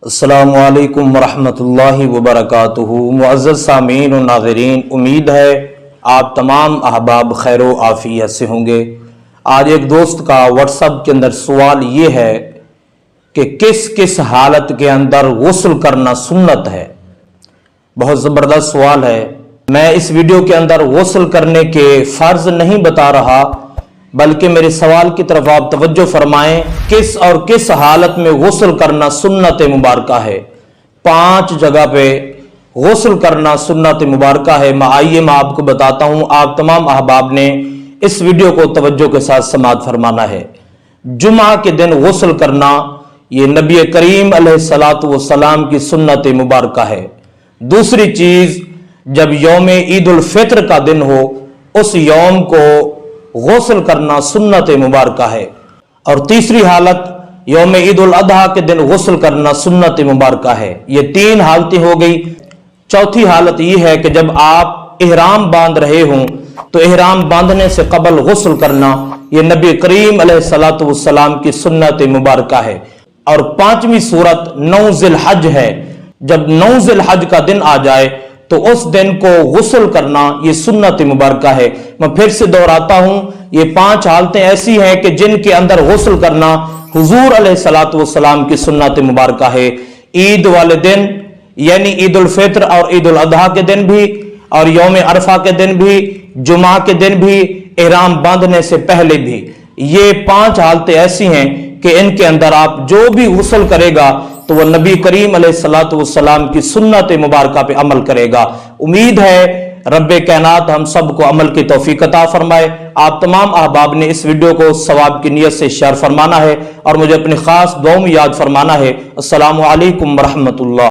السلام علیکم ورحمۃ اللہ وبرکاتہ۔ معزز سامعین و ناظرین، امید ہے آپ تمام احباب خیر و عافیت سے ہوں گے۔ آج ایک دوست کا واٹس ایپ کے اندر سوال یہ ہے کہ کس کس حالت کے اندر غسل کرنا سنت ہے۔ بہت زبردست سوال ہے۔ میں اس ویڈیو کے اندر غسل کرنے کے فرض نہیں بتا رہا، بلکہ میرے سوال کی طرف آپ توجہ فرمائیں، کس اور کس حالت میں غسل کرنا سنت مبارکہ ہے۔ 5 جگہ پہ غسل کرنا سنت مبارکہ ہے۔ آئیے میں آپ کو بتاتا ہوں، آپ تمام احباب نے اس ویڈیو کو توجہ کے ساتھ سماعت فرمانا ہے۔ جمعہ کے دن غسل کرنا یہ نبی کریم علیہ الصلوۃ والسلام کی سنت مبارکہ ہے۔ دوسری چیز، جب یوم عید الفطر کا دن ہو، اس یوم کو غسل کرنا سنت مبارکہ ہے۔ اور تیسری حالت، یوم عید الاضحیٰ کے دن غسل کرنا سنت مبارکہ ہے۔ یہ 3 حالتیں ہو گئی۔ چوتھی حالت یہ ہے کہ جب آپ احرام باندھ رہے ہوں تو احرام باندھنے سے قبل غسل کرنا یہ نبی کریم علیہ الصلوۃ والسلام کی سنت مبارکہ ہے۔ اور 5ویں صورت 9 ذی الحج ہے۔ جب 9 ذی الحج کا دن آ جائے تو اس دن کو غسل کرنا یہ سنت مبارکہ ہے۔ میں پھر سے دہراتا ہوں، یہ 5 حالتیں ایسی ہیں کہ جن کے اندر غسل کرنا حضور علیہ الصلوۃ والسلام کی سنت مبارکہ ہے۔ عید والے دن یعنی عید الفطر اور عید الاضحیٰ کے دن بھی، اور یوم عرفہ کے دن بھی، جمعہ کے دن بھی، احرام باندھنے سے پہلے بھی، یہ 5 حالتیں ایسی ہیں کہ ان کے اندر آپ جو بھی غسل کرے گا تو وہ نبی کریم علیہ الصلوۃ والسلام کی سنت مبارکہ پہ عمل کرے گا۔ امید ہے رب کائنات ہم سب کو عمل کی توفیق عطا فرمائے۔ آپ تمام احباب نے اس ویڈیو کو ثواب کی نیت سے شیئر فرمانا ہے اور مجھے اپنی خاص دعاؤں میں یاد فرمانا ہے۔ السلام علیکم ورحمۃ اللہ۔